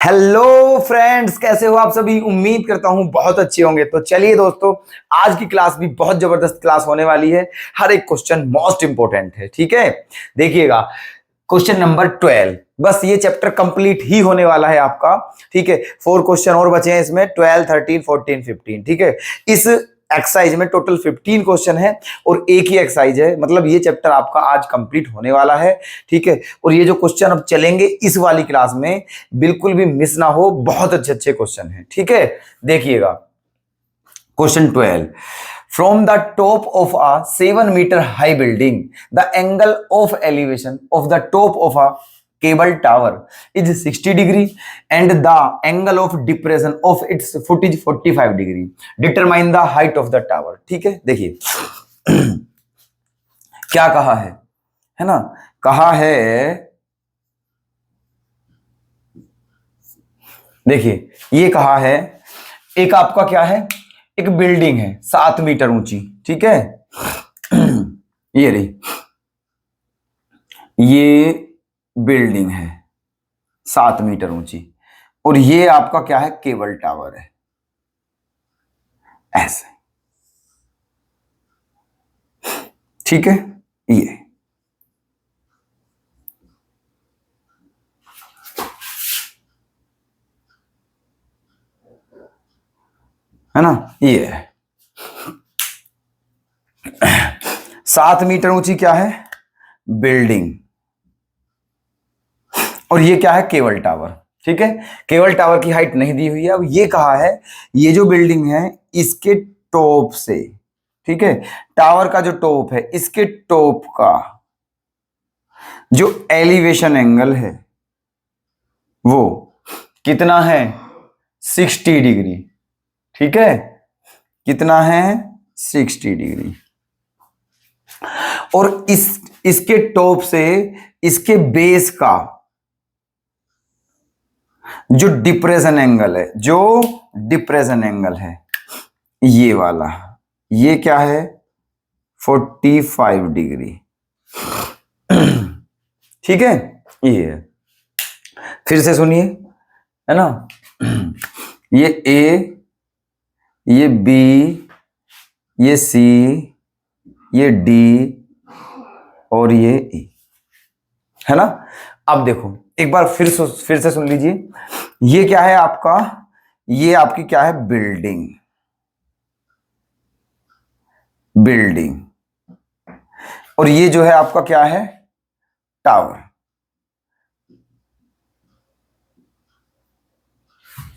Hello friends, कैसे हो आप सभी। उम्मीद करता हूं बहुत अच्छे होंगे। तो चलिए दोस्तों, आज की क्लास भी बहुत जबरदस्त क्लास होने वाली है। हर एक क्वेश्चन मोस्ट इंपोर्टेंट है, ठीक है। देखिएगा, क्वेश्चन नंबर 12, बस ये चैप्टर कंप्लीट ही होने वाला है आपका, ठीक है। 4 क्वेश्चन और बचे हैं इसमें, 12, 13, 14, 15, ठीक है। इस एक्सरसाइज में टोटल 15 क्वेश्चन है और एक ही एक्सरसाइज है, मतलब ये चैप्टर आपका आज कंप्लीट होने वाला है, ठीक है। और ये जो क्वेश्चन अब चलेंगे इस वाली क्लास में, बिल्कुल भी मिस ना हो, बहुत अच्छे अच्छे क्वेश्चन हैं, ठीक है। देखिएगा, question 12, from the top of a 7-meter high building, the angle of elevation of the top of a cable tower is 60 degree and the angle of depression of its foot is 45 degree. Determine the height of the tower. ठीक है। देखिए क्या कहा है ना, कहा है, देखिए ये कहा है, एक आपका क्या है, एक बिल्डिंग है 7 मीटर ऊंची, ठीक है। ये रही, ये बिल्डिंग है 7 मीटर ऊंची और ये आपका क्या है, केबल टावर है, ऐसे, ठीक है। ये है ना, ये है 7 मीटर ऊंची क्या है, बिल्डिंग, और ये क्या है, केबल टावर, ठीक है। केबल टावर की हाइट नहीं दी हुई है। अब ये कहा है, ये जो बिल्डिंग है इसके टॉप से, ठीक है, टावर का जो टॉप है, इसके टॉप का जो एलिवेशन एंगल है वो कितना है, 60 डिग्री, ठीक है। कितना है, 60 डिग्री। और इसके टॉप से इसके बेस का जो डिप्रेशन एंगल है, जो डिप्रेशन एंगल है ये वाला, ये क्या है, 45 डिग्री, ठीक है। ये है, फिर से सुनिए, है ना, ये ए, ये बी, ये सी, ये डी और ये ई, है ना। अब देखो एक बार फिर से सुन लीजिए, ये क्या है आपका, ये आपकी क्या है, बिल्डिंग, बिल्डिंग, और ये जो है आपका क्या है, टावर,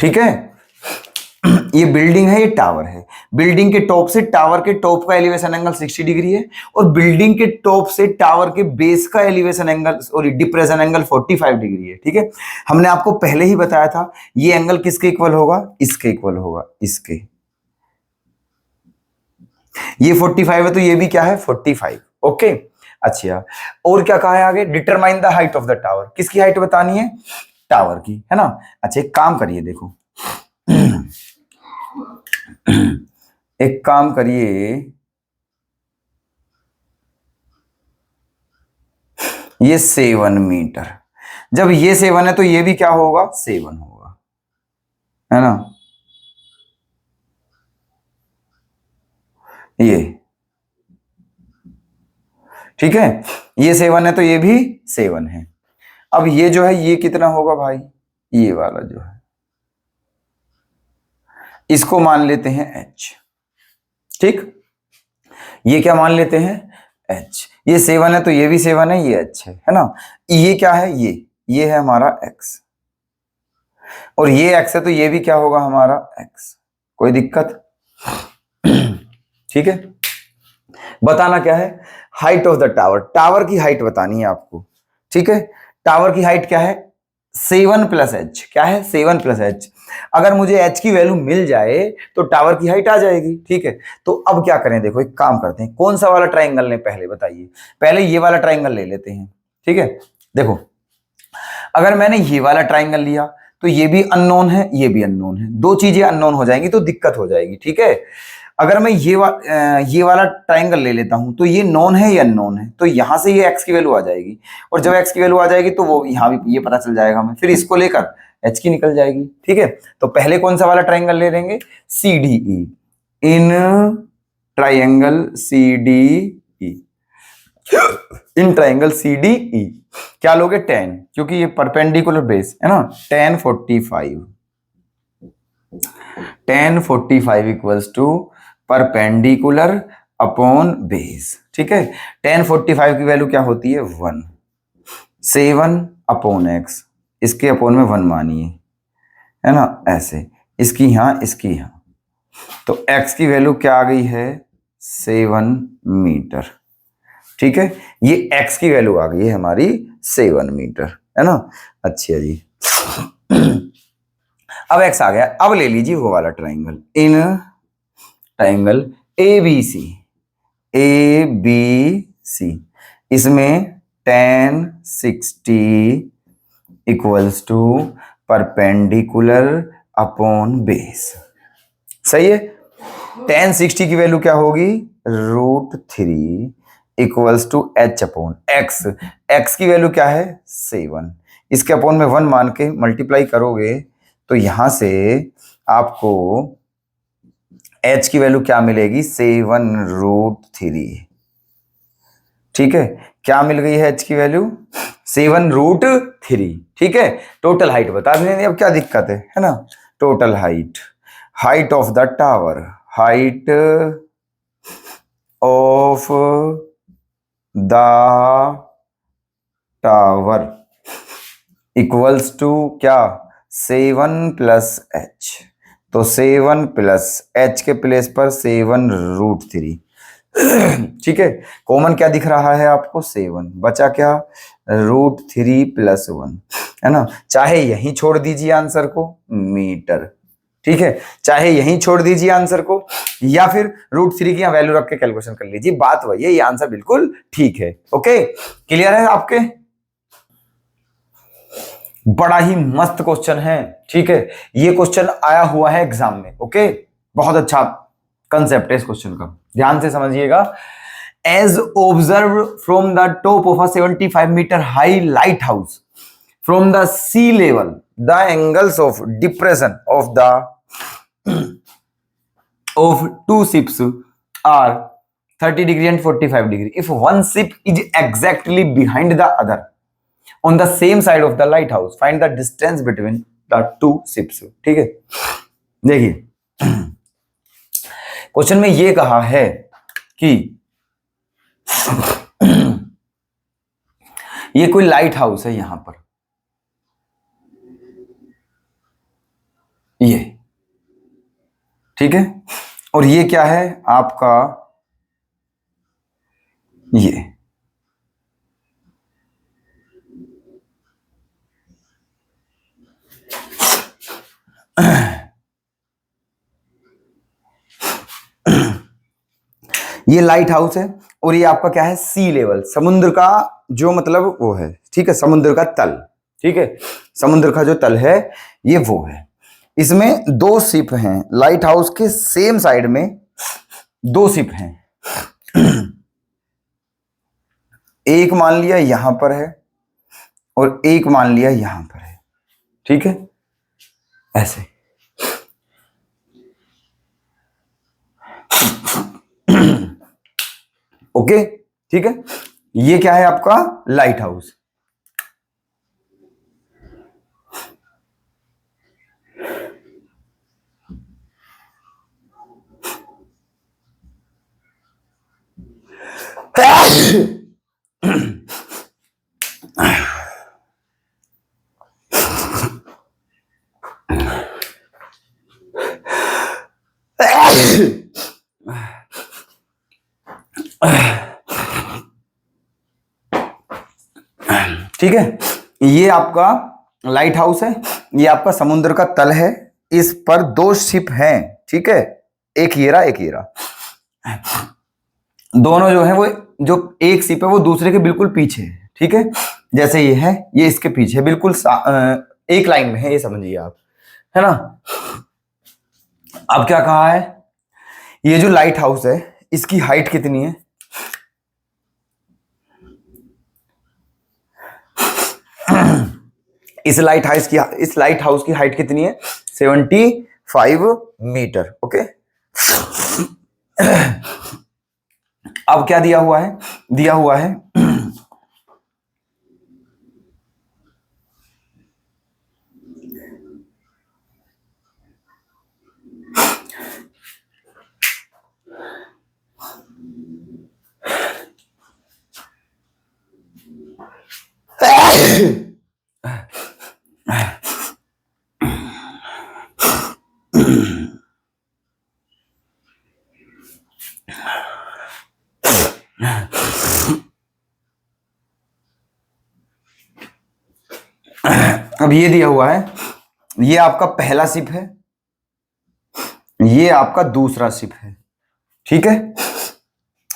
ठीक है। ये बिल्डिंग है, ये टावर है। बिल्डिंग के टॉप से टावर के टॉप का एलिवेशन एंगल 60 डिग्री है और बिल्डिंग के टॉप से टावर के बेस का एलिवेशन एंगल और डिप्रेशन एंगल 45 डिग्री है, ठीक है। हमने आपको पहले ही बताया था ये एंगल किसके इक्वल होगा, इसके इक्वल होगा, इसके। ये 45 है तो ये भी क्या है, 45, ओके। अच्छा, और क्या कहा है आगे, determine the height of the tower, किसकी हाइट बतानी है, टावर की, है ना। अच्छा, एक काम करिए, देखो एक काम करिए, ये 7 मीटर, जब ये 7 है तो ये भी क्या होगा, 7 होगा, है ना। ये ठीक है, ये 7 है तो ये भी 7 है। अब ये जो है ये कितना होगा भाई, ये वाला जो है इसको मान लेते हैं h, ठीक। ये क्या मान लेते हैं, h। ये 7 है तो ये भी 7 है, ये h है ना। ये क्या है, ये है हमारा x, और ये x है तो ये भी क्या होगा हमारा x। कोई दिक्कत, ठीक है। बताना क्या है, height of the tower, tower की हाइट बतानी है आपको, ठीक है। टावर की हाइट क्या है, 7 प्लस h, क्या है, 7 प्लस h। अगर मुझे h की वैल्यू मिल जाए तो टावर की हाइट आ जाएगी, ठीक है। तो अब क्या करें, देखो एक काम करते हैं, कौन सा वाला ट्राइंगल लें पहले बताइए, पहले ये वाला ट्राइंगल ले लेते हैं, ठीक है। देखो अगर मैंने ये वाला ट्राइंगल लिया तो ये भी अननोन है, ये भी अननोन है, दो चीजें अननोन हो जाएंगी तो दिक्कत हो जाएगी, ठीक है। अगर मैं ये वाला ट्राइंगल ले लेता हूं तो ये नॉन है, ये अननोन है, तो यहां से ये x की वैल्यू आ जाएगी, और जब x की वैल्यू आ जाएगी तो वो यहां भी ये पता चल जाएगा हमें। फिर इसको लेकर एच की निकल जाएगी। ठीक है, तो पहले कौन सा वाला ट्राइंगल ले लेंगे, C D E. In triangle C D E, in triangle C D E क्या लोगे, 10, क्योंकि ये परपेंडिकुलर बेस है ना। 10 45 equals to perpendicular upon base. ठीक है, 10 45 की वैल्यू क्या होती है, 1। 7 अपॉन एक्स, इसके अपॉन में 1 मानिए, है ना, ऐसे इसकी यहां इसकी यहां, तो x की वैल्यू क्या आ गई है, 7 मीटर। ठीक है, ये x की वैल्यू आ गई है हमारी 7 मीटर, है ना। अच्छा जी, अब x आ गया, अब ले लीजिए वो वाला triangle, in triangle A B C, इसमें 10 60 equals to perpendicular upon base. सही है, 10 60 की वैल्यू क्या होगी, √3 equals to h upon x. X की वैल्यू क्या है, 7, इसके अपॉन में 1 मान के मल्टीप्लाई करोगे तो यहां से आपको h की वैल्यू क्या मिलेगी, 7√3। ठीक है, क्या मिल गई है h की वैल्यू, 7√3। ठीक है, टोटल हाइट बता देंगे, अब क्या दिक्कत है ना। Total height of the tower, height of the tower equals to क्या, 7 + h, तो 7 + h के प्लेस पर 7√3। ठीक है, कॉमन क्या दिख रहा है आपको, 7, बचा क्या, √3 + 1, है ना। चाहे यहीं छोड़ दीजिए आंसर को, मीटर। ठीक है, चाहे यहीं छोड़ दीजिए आंसर को, या फिर √3 की वैल्यू रख के कैलकुलेशन कर लीजिए, बात वही है, ये आंसर बिल्कुल ठीक है। ओके, क्लियर है आपके। बड़ा ही मस्त क्वेश्चन है। ठीक है, ये क्वेश्चन आया हुआ है एग्जाम में। ओके, बहुत अच्छा कंसेप्ट है इस क्वेश्चन का, ध्यान से समझिएगा। As observe from the top of a 75 metre high light house from the sea level, the angles of depression of the of two ships are 30 degree and 45 degree. If one ship is exactly behind the other on the same side of the lighthouse, find the distance between the two ships. ठीक है, देखिए question में ये कहा है कि ये कोई लाइट हाउस है यहां पर, ये ठीक है, और ये क्या है आपका, ये ये लाइट हाउस है, और ये आपका क्या है, सी लेवल, समुद्र का जो मतलब वो है। ठीक है, समुद्र का तल। ठीक है, समुद्र का जो तल है ये वो है। इसमें 2 शिप हैं, लाइट हाउस के सेम साइड में 2 शिप हैं। एक मान लिया यहां पर है और एक मान लिया यहां पर है। ठीक है, ऐसे ओके। ठीक है, ये क्या है आपका, लाइट हाउस। ठीक है, ये आपका लाइट हाउस है, ये आपका समुद्र का तल है, इस पर 2 शिप हैं। ठीक है, एक ये रहा एक ये रहा, दोनों जो है वो, जो एक शिप है वो दूसरे के बिल्कुल पीछे है। ठीक है, जैसे ये है, ये इसके पीछे है, बिल्कुल एक लाइन में है, ये समझिए आप, है ना। अब क्या कहा है, ये जो लाइट हाउस है इसकी हाइट कितनी है, इस लाइट हाउस की हाइट कितनी है? 75 मीटर। ओके, अब क्या दिया हुआ है? दिया हुआ है अब ये दिया हुआ है, ये आपका पहला शिप है, ये आपका दूसरा शिप है। ठीक है,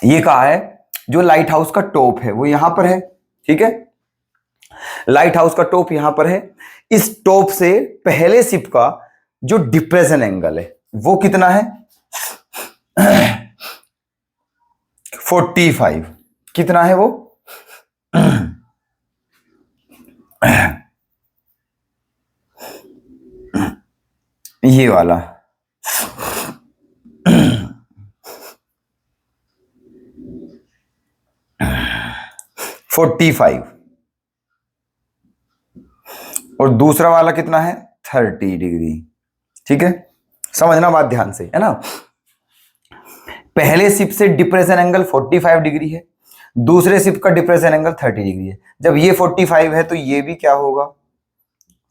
ये कहा है जो लाइट हाउस का टॉप है वो यहां पर है। ठीक है, लाइट हाउस का टॉप यहां पर है। इस टॉप से पहले शिप का जो डिप्रेशन एंगल है वो कितना है? 45। कितना है वो? ये वाला 45 और दूसरा वाला कितना है? 30 डिग्री। ठीक है, समझना बात ध्यान से, है ना। पहले शिप से डिप्रेशन एंगल 45 डिग्री है, दूसरे शिप का डिप्रेशन एंगल 30 डिग्री है। जब ये 45 है तो ये भी क्या होगा?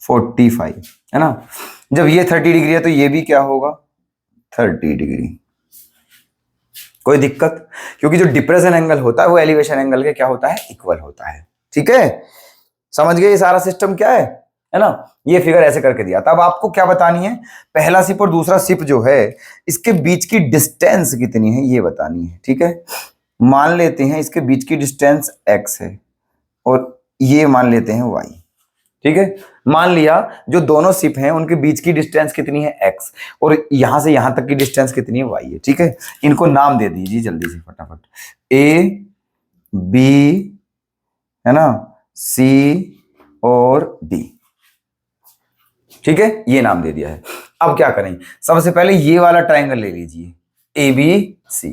45, है ना। जब ये 30 डिग्री है तो ये भी क्या होगा? 30 डिग्री। कोई दिक्कत? क्योंकि जो डिप्रेशन एंगल होता है वो एलिवेशन एंगल के क्या होता है? इक्वल होता है। ठीक है, समझ गए ये सारा सिस्टम क्या है ना। ये फिगर ऐसे करके दिया। तब आपको क्या बतानी है? पहला शिप और दूसरा शिप जो है इसके बीच की डिस्टेंस कितनी है ये बतानी है। ठीक है, मान लेते हैं इसके बीच की डिस्टेंस x है और ये मान लेते हैं y। ठीक है, मान लिया जो दोनों शिप हैं उनके बीच की डिस्टेंस कितनी है? x और यहां से यहां तक की डिस्टेंस कितनी है? y है। ठीक है, इनको नाम दे दीजिए जल्दी से फटाफट। a, b, है ना, c और d। ठीक है, ये नाम दे दिया है। अब क्या करें? सबसे पहले ये वाला ट्रायंगल ले लीजिए, A B C.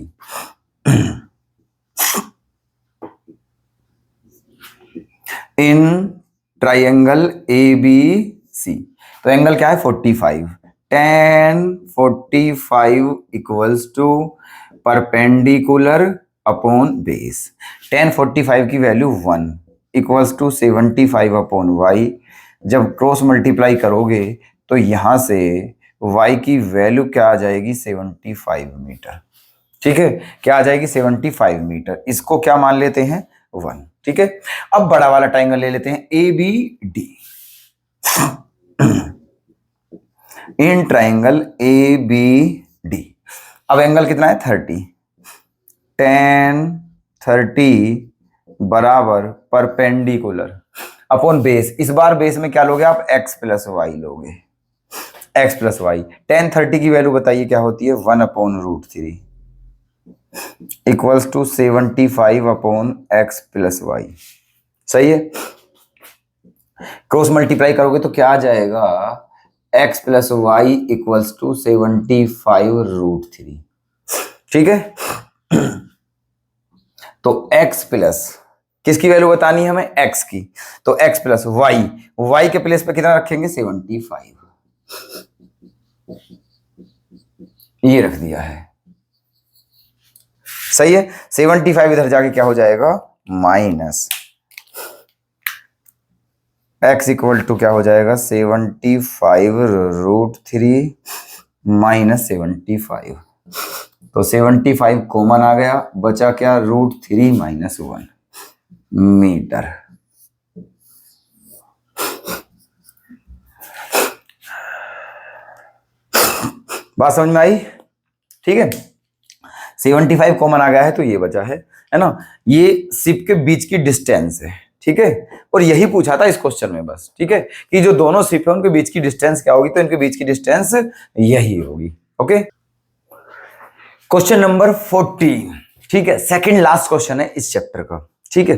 In triangle A B C तो एंगल क्या है? 45। tan 45 equals to perpendicular upon base. tan 45 की value 1 equals to 75 upon y। जब क्रॉस मल्टीप्लाई करोगे तो यहां से y की वैल्यू क्या आ जाएगी? 75 मीटर। ठीक है, क्या आ जाएगी? 75 मीटर। इसको क्या मान लेते हैं? 1। ठीक है, अब बड़ा वाला ट्रायंगल ले लेते हैं, A B D. In triangle A B D अब एंगल कितना है? 30। tan 30 बराबर परपेंडिकुलर अपॉन बेस। इस बार बेस में क्या लोगे आप? x प्लस वाई लोगे, x प्लस वाई। tan 30 की वैल्यू बताइए क्या होती है? 1 upon √3 equals to 75 upon x plus y. सही है, क्रॉस मल्टीप्लाई करोगे तो क्या आ जाएगा? x plus y equals to 75 √3। ठीक है, तो x प्लस किसकी वैल्यू बतानी है हमें? x की। तो x प्लस वाई, वाई के प्लेस पे कितना रखेंगे? 75। ये रख दिया है। सही है, 75 इधर जाके क्या हो जाएगा? माइनस x इक्वल टू क्या हो जाएगा? 75 √3 माइनस 75। तो 75 कॉमन आ गया, बचा क्या? √3 माइनस 1 मीटर। बात समझ में आई? ठीक है, 75 कॉमन आ गया है तो ये बचा है ना। ये शिप के बीच की डिस्टेंस है। ठीक है, और यही पूछा था इस क्वेश्चन में बस। ठीक है, कि जो दोनों शिप है उनके बीच की डिस्टेंस क्या होगी? तो इनके बीच की डिस्टेंस यही होगी। Okay, question number 40। ठीक है, सेकंड लास्ट क्वेश्चन है इस चैप्टर का। ठीक है,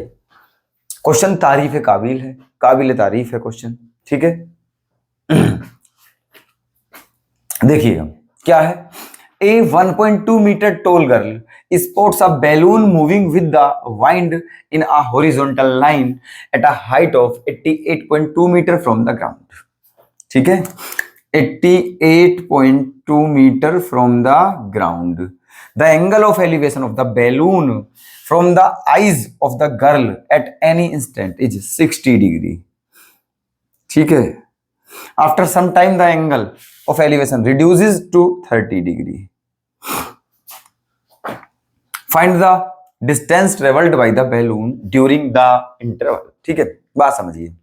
क्वेश्चन तारीफ काबिल है, काबिल तारीफ है क्वेश्चन। ठीक है। देखिएगा क्या है, a 1.2 metre tall girl sports a balloon moving with the wind in a horizontal line at a height of 88.2 meter from the ground। ठीक है, 88.2 metre from the ground। The angle of elevation of the balloon from the eyes of the girl at any instant is 60 degree। ठीक है, after some time the angle of elevation reduces to 30 degree। Find the distance traveled by the balloon during the interval। ठीक है, बात समझिए,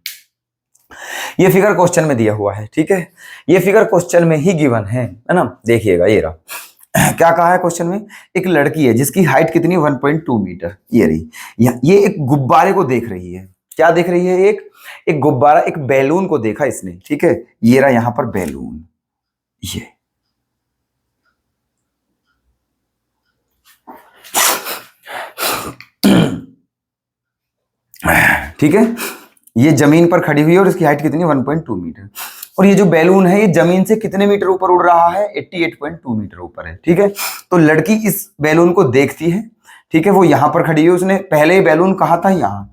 ये figure question में दिया हुआ है। ठीक है, ये फिगर क्वेश्चन में ही गिवन है ना। देखिएगा ये रहा, क्या कहा है क्वेश्चन में, एक लड़की है जिसकी हाइट कितनी, 1.2 मीटर, ये रही। ये एक गुब्बारे को देख रही है। क्या देख रही है, एक गुब्बारा, एक बैलून को देखा इसने। ठीक है, ये रहा यहां पर बैलून, ये ठीक है, ये जमीन पर खड़ी हुई है और इसकी हाइट कितनी, 1.2 मीटर। और ये जो बैलून है ये जमीन से कितने मीटर ऊपर उड़ रहा है, 88.2 मीटर ऊपर है। ठीक है, तो लड़की इस बैलून को देखती है। ठीक है, वो यहां पर खड़ी है, उसने पहले ही बैलून कहा था यहां।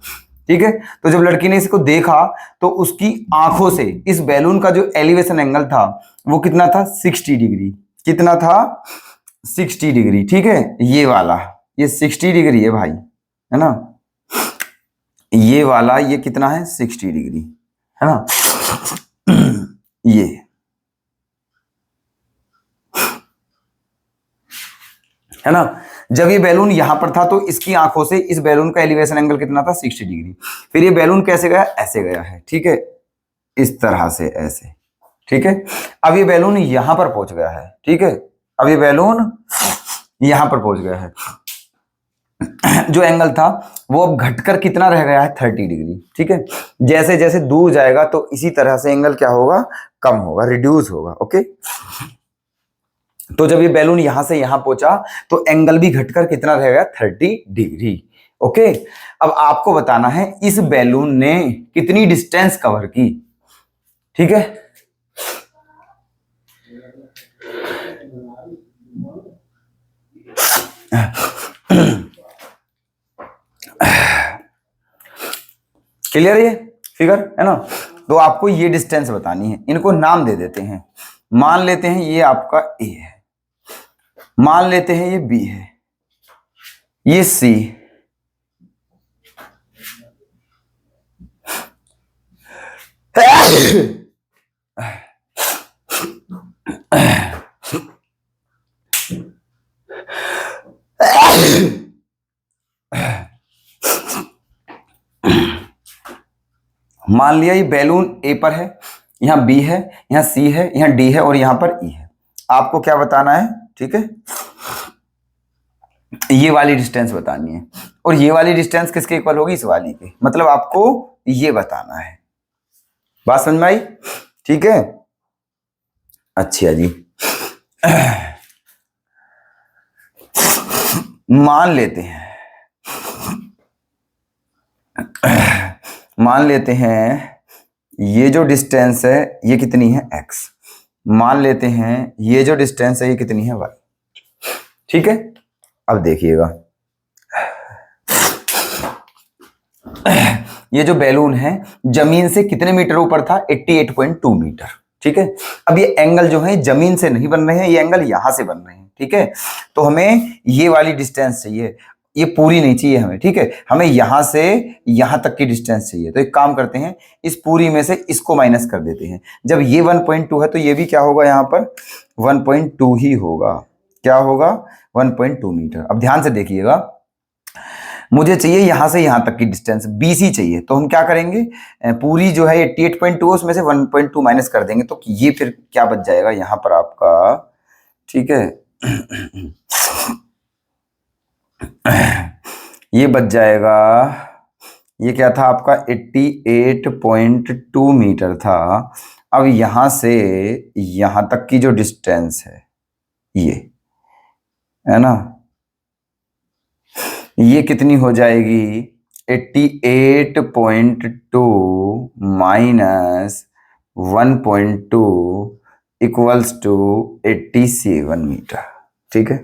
ठीक है, तो जब लड़की ने इसको देखा तो उसकी आंखों से इस बैलून का जो एलिवेशन एंगल था वो कितना था, 60 डिग्री। कितना था, 60 डिग्री। ठीक है, ये वाला, ये 60 डिग्री है भाई, है ना। ये वाला ये कितना है, 60 डिग्री, है ना। ये है ना, जब ये बैलून यहां पर था तो इसकी आंखों से इस बैलून का एलिवेशन एंगल कितना था, 60 डिग्री। फिर ये बैलून कैसे गया, ऐसे गया है। ठीक है, इस तरह से ऐसे। ठीक है, अब ये बैलून यहां पर पहुंच गया है। ठीक है, अब ये बैलून यहां पर पहुंच गया है। जो एंगल था वो अब घटकर कितना रह गया है, 30 डिग्री। ठीक है, जैसे जैसे दूर जाएगा तो इसी तरह से एंगल क्या होगा, कम होगा, रिड्यूस होगा। ओके, तो जब ये बैलून यहां से यहां पहुंचा तो एंगल भी घटकर कितना रह गया, 30 डिग्री। ओके, अब आपको बताना है इस बैलून ने कितनी डिस्टेंस कवर की। ठीक है, क्लियर ये फिगर, है ना। तो आपको ये डिस्टेंस बतानी है, इनको नाम दे देते हैं। मान लेते हैं ये आपका ए है, मान लेते हैं ये बी है, ये सी, मान लिया ये बैलून ए पर है, यहां बी है, यहां सी है, यहां डी है और यहां पर ई है। आपको क्या बताना है, ठीक है, ये वाली डिस्टेंस बतानी है। और ये वाली डिस्टेंस किसके इक्वल होगी, इस वाली के। मतलब आपको ये बताना है। बात समझ में आई, ठीक है। अच्छा जी, मान लेते हैं, मान लेते हैं ये जो डिस्टेंस है ये कितनी है, x। मान लेते हैं ये जो डिस्टेंस है ये कितनी है, y। ठीक है, अब देखिएगा ये जो बैलून है जमीन से कितने मीटर ऊपर था, 88.2 मीटर। ठीक है, अब ये एंगल जो है जमीन से नहीं बन रहे हैं, ये एंगल यहां से बन रहे हैं। ठीक है, तो हमें ये वाली डिस्टेंस चाहिए, ये पूरी नहीं चाहिए हमें। ठीक है, हमें यहां से यहां तक की डिस्टेंस चाहिए। तो एक काम करते हैं, इस पूरी में से इसको माइनस कर देते हैं। जब ये 1.2 है तो ये भी क्या होगा, यहां पर 1.2 ही होगा। क्या होगा, 1.2 मीटर। अब ध्यान से देखिएगा, मुझे चाहिए यहां से यहां तक की डिस्टेंस BC चाहिए। तो हम क्या करेंगे, पूरी जो है 88.2 उसमें से 1.2 माइनस कर देंगे। तो ये फिर क्या बच जाएगा यहां पर आपका, ठीक है, ये बच जाएगा, ये क्या था आपका 88.2 मीटर था। अब यहां से यहां तक की जो डिस्टेंस है ये, है ना, ये कितनी हो जाएगी, 88.2 माइनस 1.2 इक्वल्स टू 87 मीटर। ठीक है,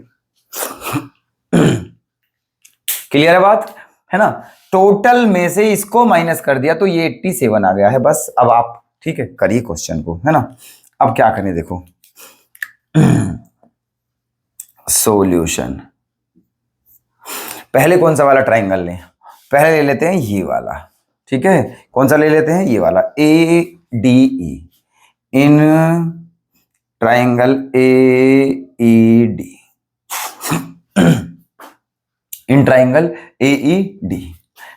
क्लियर है बात, है ना। टोटल में से इसको माइनस कर दिया तो ये 87 आ गया है बस। अब आप ठीक है करिए क्वेश्चन को, है ना। अब क्या करें देखो, सॉल्यूशन। पहले कौन सा वाला ट्राइंगल लें, पहले ले लेते हैं ये वाला। ठीक है, कौन सा ले लेते हैं, ये वाला A D E. In triangle A E D, in triangle A E D,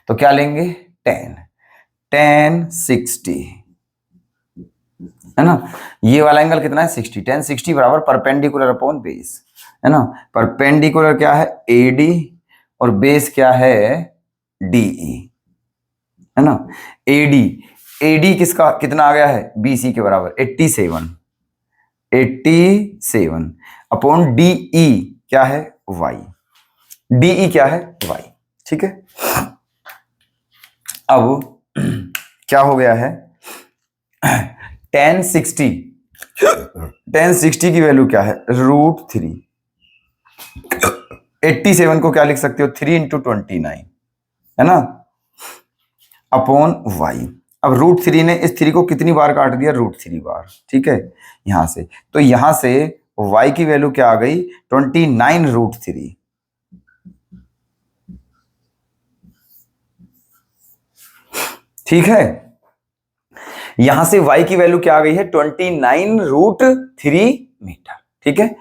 तो क्या लेंगे, 10 60, है ना। ये वाला एंगल कितना है, 60। 10 60 बराबर परपेंडिकुलर अपॉन बेस, है ना। परपेंडिकुलर क्या है, ए डी, और बेस क्या है, डीई, है ना। एडी, एडी किसका कितना आ गया है, बीसी के बराबर 87, 87 अपॉन डीई क्या है, वाई। डीई क्या है, वाई। ठीक है, अब क्या हो गया है, 1060, 1060 की वैल्यू क्या है, √3। 87 को क्या लिख सकते हो, 3 × 29, है ना, अपॉन वाई। अब √3 ने इस 3 को कितनी बार काट दिया, √3 बार। ठीक है, यहां से तो यहां से y की वैल्यू क्या आ गई, 29 √3। ठीक है, यहां से y की वैल्यू क्या आ गई है, 29 √3 मीटर। ठीक है,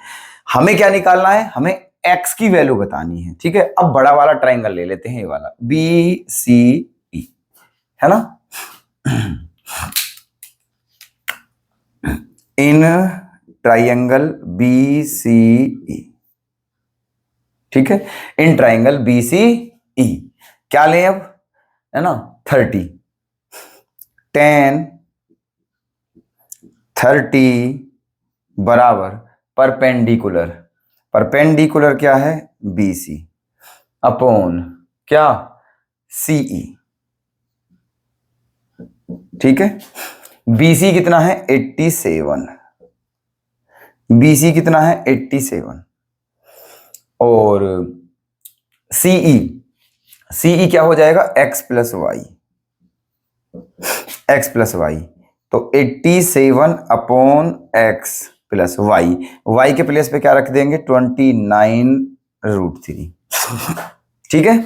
हमें क्या निकालना है, हमें x की वैल्यू बतानी है। ठीक है, अब बड़ा वाला ट्राइंगल ले लेते हैं, ये वाला BCE, है ना। इन ट्राइंगल BCE, ठीक है, इन ट्राइंगल BCE क्या लें अब, है ना, 30, 10 30 बराबर परपेंडिकुलर, परपेंडिकुलर क्या है, BC अपॉन क्या, CE। ठीक है, BC कितना है, 87, BC कितना है, 87, और CE, CE क्या हो जाएगा, x plus y, x plus y. तो 87 upon x plus y, y के प्लेस पे क्या रख देंगे, 29 √3। ठीक है,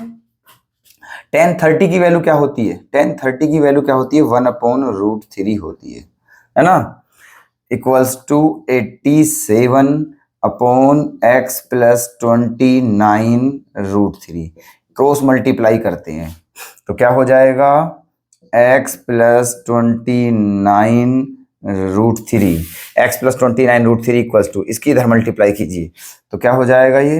1030 की वैल्यू क्या होती है, 1030 की वैल्यू क्या होती है, 1 अपॉन √3 होती है ना, equals to 87 upon x plus 29 √3। Cross multiply करते हैं तो क्या हो जाएगा, x plus 29 √3, x plus 29 √3 equals to, इसकी इधर मल्टीप्लाई कीजिए तो क्या हो जाएगा, ये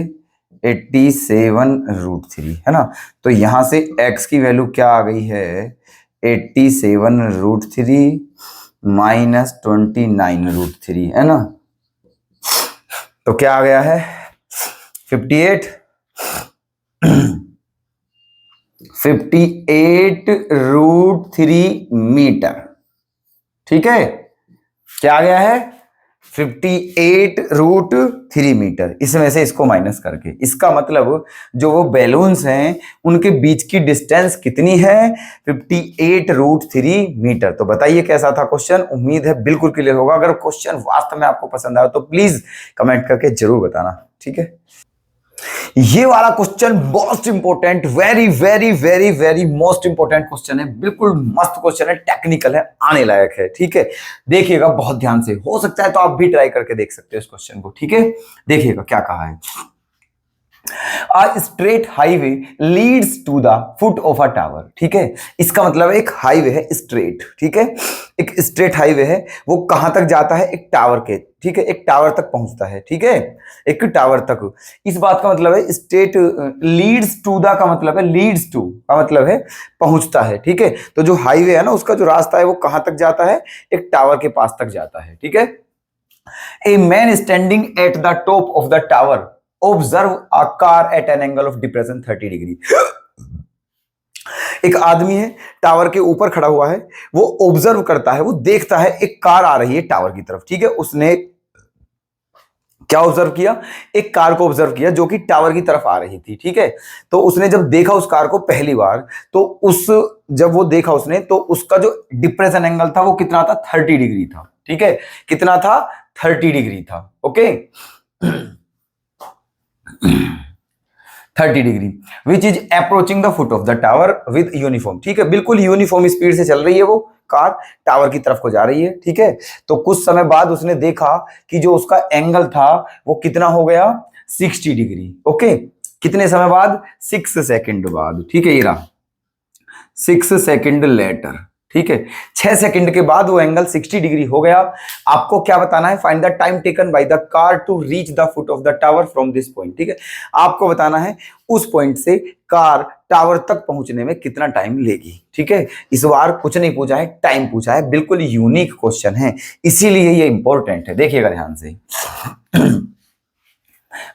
87 √3, है ना। तो यहां से x की वैल्यू क्या आ गई है, 87 √3 माइनस 29 √3, है ना। तो क्या आ गया है, 58 √3 मीटर। ठीक है, क्या आ गया है, 58 √3 मीटर। इसमें से इसको माइनस करके, इसका मतलब जो वो बैलून्स हैं उनके बीच की डिस्टेंस कितनी है, 58 √3 मीटर। तो बताइए कैसा था क्वेश्चन, उम्मीद है बिल्कुल क्लियर होगा। अगर क्वेश्चन वास्तव में आपको पसंद आया तो प्लीज कमेंट करके जरूर बताना। ठीक है, ये वाला question most important, very very very very most important question है, बिल्कुल मस्त क्वेश्चन है, टेक्निकल है, आने लायक है। ठीक है, देखिएगा बहुत ध्यान से, हो सकता है तो आप भी ट्राई करके देख सकते हो इस क्वेश्चन को। ठीक है, देखिएगा क्या कहा है, A straight highway leads to the foot of a tower। ठीक है, इसका मतलब एक हाईवे है स्ट्रेट। ठीक है, एक स्ट्रेट हाईवे है, वो कहां तक जाता है, एक टावर के, ठीक है, एक टावर तक पहुंचता है। ठीक है, एक टावर तक, इस बात का मतलब है स्ट्रेट, लीड्स टू द का मतलब है, लीड्स टू का मतलब है पहुंचता है। ठीक है, तो जो हाईवे है ना उसका जो रास्ता है वो कहां तक जाता है, एक टावर के पास तक जाता है। ठीक है, a man standing at the top of the tower observe a car eight an angle of depression 30 degree. एक आदमी है, टावर के ऊपर खड़ा हुआ है, वो ऑब्जर्व करता है, वो देखता है एक कार आ रही है टावर की तरफ। ठीक है, उसने क्या ऑब्जर्व किया? एक कार को ऑब्जर्व किया जो कि टावर की तरफ आ रही थी। ठीक है, तो उसने जब देखा उस कार को पहली बार, तो जब वो देखा उसने, तो उसका जो डिप्रेशन एंगल था वो कितना था? 30 डिग्री था। ठीक है, कितना था? 30 डिग्री था। Okay 30 degree which is approaching the foot of the tower with uniform. ठीक है, बिल्कुल यूनिफॉर्म स्पीड से चल रही है वो कार, टावर की तरफ को जा रही है। ठीक है, तो कुछ समय बाद उसने देखा कि जो उसका एंगल था वो कितना हो गया? 60 डिग्री। ओके, कितने समय बाद? 6 सेकंड बाद। ठीक है, ये रहा 6 सेकंड लेटर। ठीक है, 6 सेकंड के बाद वो एंगल 60 डिग्री हो गया। आपको क्या बताना है? Find the time taken by the car to reach the foot of the tower from this point. ठीक है, आपको बताना है उस पॉइंट से कार टावर तक पहुंचने में कितना टाइम लेगी। ठीक है, इस बार कुछ नहीं पूछा है, टाइम पूछा है। बिल्कुल यूनिक क्वेश्चन है, इसीलिए ये इंपॉर्टेंट है। देखिएगा ध्यान से।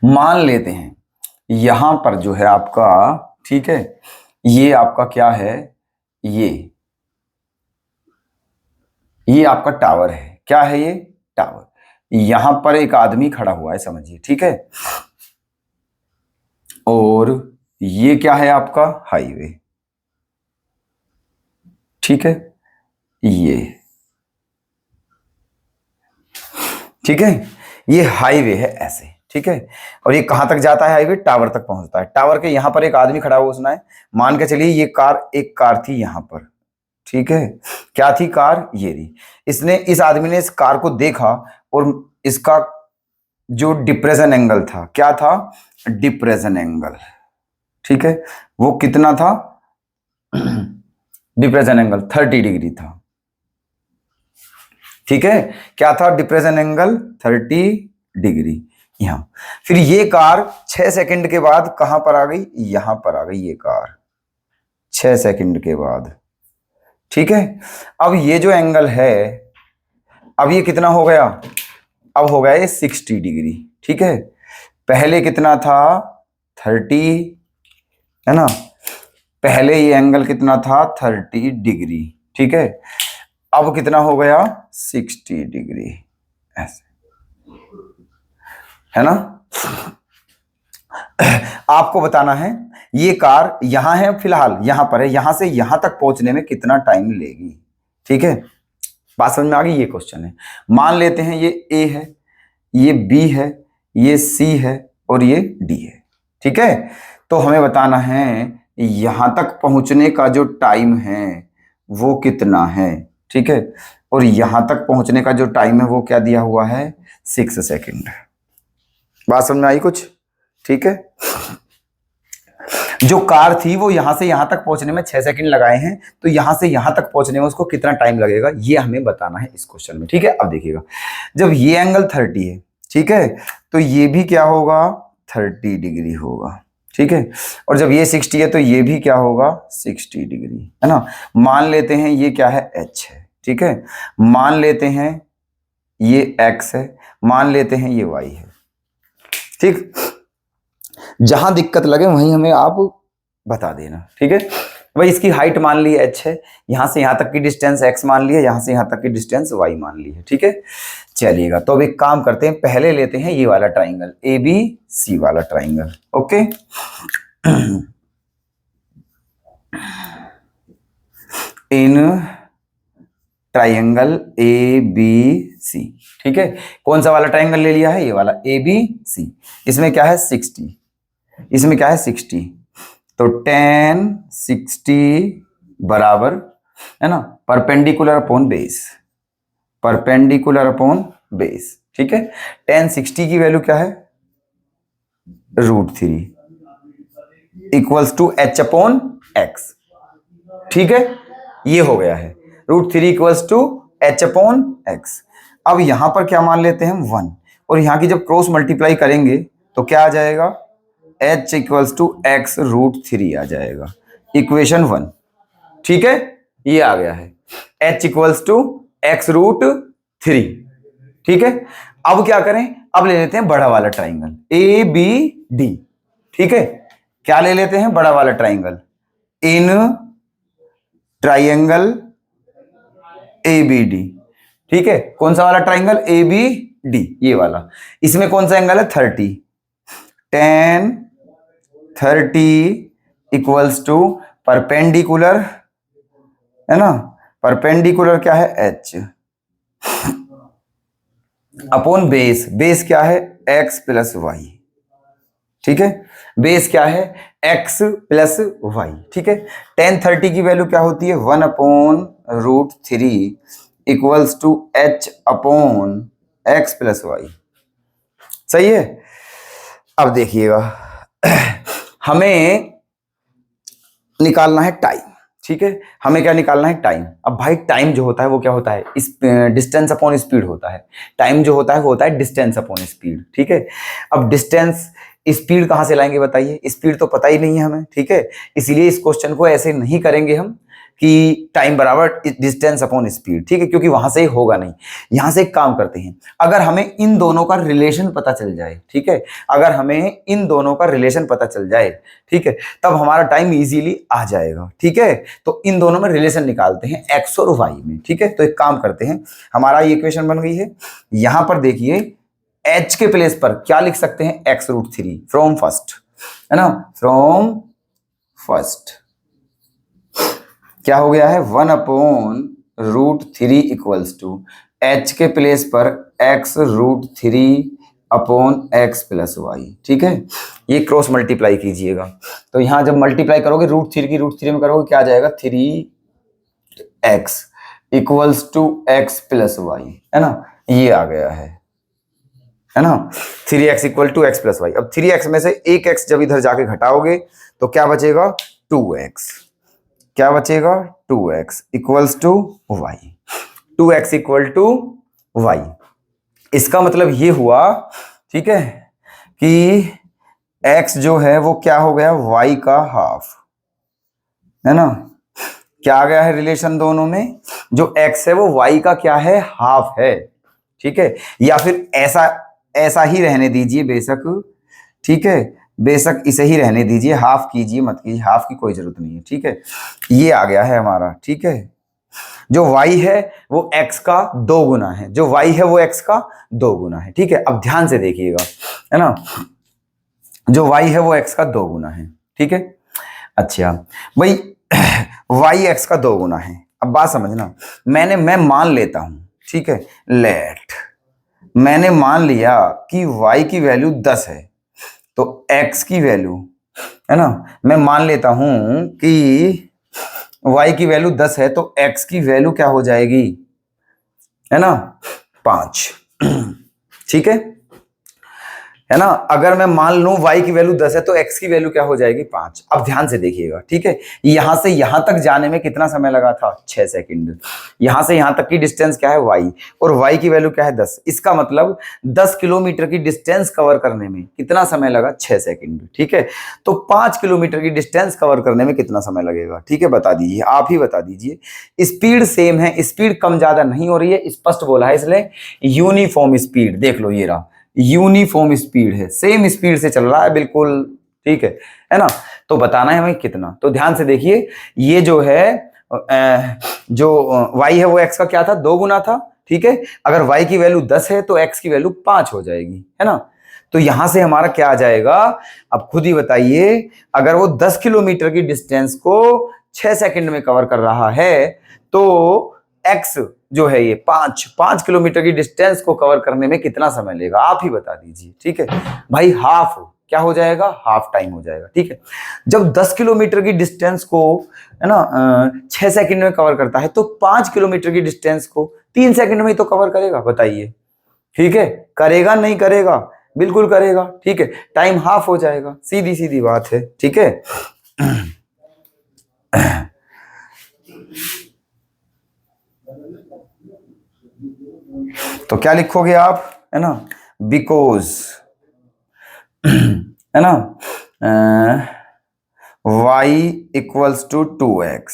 मान लेते हैं यहां पर जो है आपका, ठीक है, ये आपका क्या है? ये आपका टावर है। क्या है ये? टावर। यहां पर एक आदमी खड़ा हुआ है, समझिए। ठीक है, और ये क्या है आपका? हाईवे। ठीक है, ये, ठीक है, ये हाईवे है ऐसे। ठीक है, और ये कहां तक जाता है? हाईवे टावर तक पहुंचता है। टावर के यहां पर एक आदमी खड़ा हुआ, उसने मान के चलिए ये कार, एक कार थी यहां पर। ठीक है, क्या थी? कार ये थी। इस आदमी ने इस कार को देखा, और इसका जो डिप्रेशन एंगल था, क्या था? Depression angle. ठीक है, वो कितना था? डिप्रेशन एंगल 30 डिग्री था। ठीक है, क्या था? Depression angle 30 degree. यहां फिर ये कार 6 सेकंड के बाद कहां पर आ गई? यहां पर आ गई ये कार 6 सेकंड के बाद। ठीक है, अब ये जो एंगल है, अब ये कितना हो गया? अब हो गया ये 60 डिग्री। ठीक है, पहले कितना था? 30, है ना? पहले ये एंगल कितना था? 30 डिग्री। ठीक है, अब कितना हो गया? 60 डिग्री, ऐसे, है ना? आपको बताना है ये कार यहां है, फिलहाल यहां पर है, यहां से यहां तक पहुंचने में कितना टाइम लेगी। ठीक है, बात समझ में आ गई? ये क्वेश्चन है। मान लेते हैं ये ए है, ये बी है, ये सी है, और ये डी है। ठीक है, तो हमें बताना है यहां तक पहुंचने का जो टाइम है वो कितना है। ठीक है, और यहां तक पहुंचने का जो टाइम है वो क्या दिया हुआ है? 6 सेकंड। बात समझ में आई कुछ? ठीक है, जो कार थी वो यहां से यहां तक पहुंचने में 6 सेकंड लगाए हैं, तो यहां से यहां तक पहुंचने में उसको कितना टाइम लगेगा, ये हमें बताना है इस क्वेश्चन में। ठीक है, अब देखिएगा, जब ये एंगल 30 है, ठीक है, तो ये भी क्या होगा? 30 डिग्री होगा। ठीक है, और जब ये 60 है तो ये भी क्या होगा? 60 डिग्री, है ना? मान लेते हैं ये क्या है? एच है। ठीक है, मान लेते हैं ये एक्स है, मान लेते हैं ये वाई है। ठीक, जहां दिक्कत लगे वहीं हमें आप बता देना। ठीक है, भाई इसकी हाइट मान ली एच है, यहां से यहां तक की डिस्टेंस एक्स मान ली है, यहां से यहां तक की डिस्टेंस वाई मान ली है। ठीक है, चलिएगा, तो अब एक काम करते हैं, पहले लेते हैं ये वाला ट्राइंगल, ए बी सी वाला triangle. Okay, in triangle A B C. ठीक है, कौन सा वाला ट्राइंगल ले लिया है? ये वाला ए बी सी। इसमें क्या है? 60, इसमें क्या है? 60, तो tan 60 बराबर, है ना, perpendicular upon base, perpendicular upon base. ठीक है, tan 60 की वैल्यू क्या है? √3 equals to h upon x। ठीक है, ये हो गया है √3 equals to h upon x। अब यहां पर क्या मान लेते हैं हम? 1, और यहां की जब क्रॉस मल्टीप्लाई करेंगे तो क्या आ जाएगा? h इक्वल्स टू x √3 आ जाएगा, इक्वेशन 1। ठीक है, ये आ गया है h इक्वल्स टू x √3। ठीक है, अब क्या करें? अब ले लेते हैं बड़ा वाला ट्राइंगल ए बी डी। ठीक है, क्या ले लेते हैं? बड़ा वाला ट्राइंगल इन ट्राइंगल ABD, ठीक है, कौन सा वाला ट्राइंगल ABD, ये वाला, इसमें कौन सा एंगल है 30, tan 30 इक्वल्स टू परपेंडिकुलर, है ना, परपेंडिकुलर क्या है H अपॉन बेस, बेस क्या है x प्लस वाई, ठीक है, बेस क्या है x प्लस वाई, ठीक है। tan 30 की वैल्यू क्या होती है 1/√3 equals to h upon x plus y, सही है। अब देखिएगा हमें निकालना है टाइम, ठीक है, हमें क्या निकालना है टाइम। अब भाई टाइम जो होता है वो क्या होता है, इस डिस्टेंस अपॉन स्पीड होता है, टाइम जो होता है वो होता है डिस्टेंस अपॉन स्पीड, ठीक है। अब डिस्टेंस स्पीड कहां से लाएंगे बताइए, स्पीड तो पता ही नहीं है हमें, ठीक है, इसीलिए इस क्वेश्चन को ऐसे नहीं करेंगे हम कि टाइम बराबर डिस्टेंस अपॉन स्पीड, ठीक है, क्योंकि वहां से होगा नहीं। यहां से एक काम करते हैं, अगर हमें इन दोनों का रिलेशन पता चल जाए, ठीक है, अगर हमें इन दोनों का रिलेशन पता चल जाए, ठीक है, तब हमारा टाइम इजीली आ जाएगा, ठीक है। तो इन दोनों में रिलेशन निकालते हैं एक्स और वाई में, ठीक है। तो एक काम करते हैं, हमारा ये इक्वेशन बन गई है, यहां पर देखिए एच के प्लेस पर क्या लिख सकते हैं x√3 फ्रॉम फर्स्ट, है ना, फ्रॉम फर्स्ट क्या हो गया है 1/√3 इक्वल्स टू एच के प्लेस पर x√3 upon x plus Y, ठीक है। ये क्रॉस मल्टीप्लाई कीजिएगा, तो यहां जब मल्टीप्लाई करोगे √3 की √3 में करोगे क्या आ जाएगा 3x equals to x plus y, है ना, ये आ गया है ना, 3x equal to x plus y. अब 3x में से एक x जब इधर जाके घटाओगे तो क्या बचेगा 2x, क्या बचेगा 2x equals to y, 2x equal to y. इसका मतलब ये हुआ, ठीक है, कि x जो है वो क्या हो गया y का हाफ, है ना, क्या आ गया है रिलेशन दोनों में, जो x है वो y का क्या है हाफ है, ठीक है, या फिर ऐसा ऐसा ही रहने दीजिए बेशक, ठीक है, बेशक इसे ही रहने दीजिए, हाफ कीजिए मत कीजिए, हाफ की कोई जरूरत नहीं है, ठीक है। ये आ गया है हमारा, ठीक है, जो y है वो x का 2 गुना है, जो y है वो x का 2 गुना है, ठीक है। अब ध्यान से देखिएगा, है ना, जो y है वो x का 2 गुना है, ठीक है। अच्छा भाई y x का 2 गुना है, अब बात समझना, मैं मान लेता हूं, ठीक है, लेट मैंने मान लिया कि y की वैल्यू 10 है, तो x की वैल्यू, है ना, मैं मान लेता हूं कि y की वैल्यू 10 है, तो x की वैल्यू क्या हो जाएगी, है ना 5, ठीक है ना। अगर मैं मान लूं y की वैल्यू 10 है तो x की वैल्यू क्या हो जाएगी 5। अब ध्यान से देखिएगा, ठीक है, यहां से यहां तक जाने में कितना समय लगा था 6 सेकंड, यहां से यहां तक की डिस्टेंस क्या है y, और y की वैल्यू क्या है 10, इसका मतलब 10 किलोमीटर की डिस्टेंस कवर करने में कितना समय लगा 6 सेकंड, ठीक है। तो 5 किलोमीटर की डिस्टेंस कवर करने में कितना समय लगेगा, ठीक है, बता दीजिए, आप ही बता दीजिए। स्पीड सेम है, स्पीड कम ज्यादा नहीं हो रही है, स्पष्ट बोला है इसलिए यूनिफॉर्म स्पीड, देख लो ये रहा यूनिफॉर्म स्पीड है, सेम स्पीड से चल रहा है बिल्कुल, ठीक है ना। तो बताना है हमें कितना, तो ध्यान से देखिए, ये जो है जो y है वो x का क्या था 2 गुना था, ठीक है। अगर y की वैल्यू 10 है तो x की वैल्यू 5 हो जाएगी, है ना। तो यहां से हमारा क्या आ जाएगा, अब खुद ही बताइए, अगर वो 10 किलोमीटर की डिस्टेंस को 6 सेकंड में कवर कर रहा है, तो x जो है ये 5 किलोमीटर की डिस्टेंस को कवर करने में कितना समय लेगा, आप ही बता दीजिए, ठीक है भाई। हाफ क्या हो जाएगा, हाफ टाइम हो जाएगा, ठीक है। जब 10 किलोमीटर की डिस्टेंस को, है ना, 6 सेकंड में कवर करता है, तो 5 किलोमीटर की डिस्टेंस को 3 सेकंड में ही तो कवर करेगा, बताइए, ठीक है, करेगा नहीं करेगा, बिल्कुल करेगा, ठीक है, टाइम हाफ हो जाएगा, सीधी सीधी बात है, ठीक है। तो क्या लिखोगे आप, है ना, बिकॉज, है ना, y equals to 2x,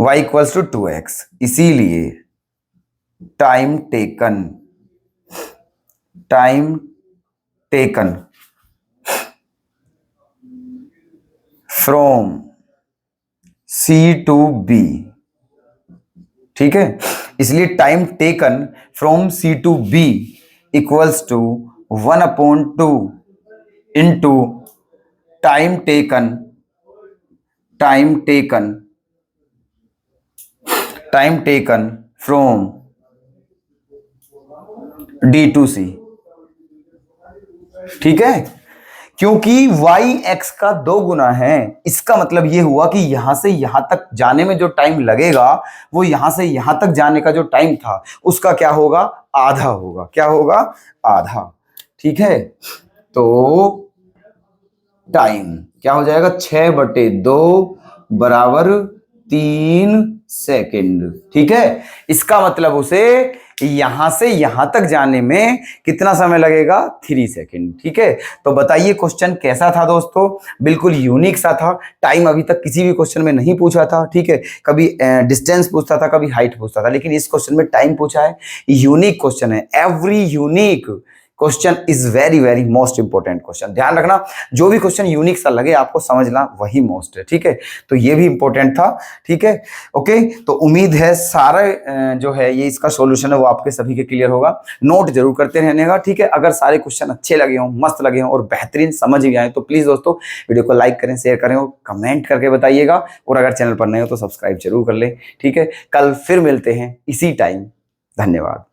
y equals to 2x, इसीलिए time taken from C to B, ठीक है। इसलिए time taken from C to B equals to 1/2 into time taken from D to C, ठीक है। क्योंकि y x का 2 गुना है, इसका मतलब ये हुआ कि यहां से यहां तक जाने में जो टाइम लगेगा वो यहां से यहां तक जाने का जो टाइम था उसका क्या होगा, आधा होगा। क्या होगा, आधा, ठीक है। तो टाइम क्या हो जाएगा, 6/2 बराबर 3 सेकेंड, ठीक है। इसका मतलब उसे यहां से यहां तक जाने में कितना समय लगेगा, 3 सेकेंड, ठीक है। तो बताइए क्वेश्चन कैसा था दोस्तों, बिल्कुल यूनिक सा था। टाइम अभी तक किसी भी क्वेश्चन में नहीं पूछा था, ठीक है। कभी डिस्टेंस पूछता था, कभी हाइट पूछता था, लेकिन इस क्वेश्चन में टाइम पूछा है। यूनिक क्वेश्चन है, every unique question is very very most important question. ध्यान रखना, जो भी क्वेश्चन यूनिक सा लगे आपको समझना वही मोस्ट है, ठीक है। तो ये भी इंपॉर्टेंट था, ठीक है। ओके, तो उम्मीद है सारा जो है ये इसका सॉल्यूशन है वो आपके सभी के क्लियर होगा। नोट जरूर करते रहने का, ठीक है। अगर सारे क्वेश्चन अच्छे लगे हों, मस्त लगे हों और बेहतरीन समझ भी आए तो प्लीज दोस्तों वीडियो को लाइक करें, शेयर करें और कमेंट करके बताइएगा। और अगर चैनल पर नए हो तो सब्सक्राइब जरूर कर ले, ठीक है। कल फिर मिलते हैं इसी टाइम। धन्यवाद।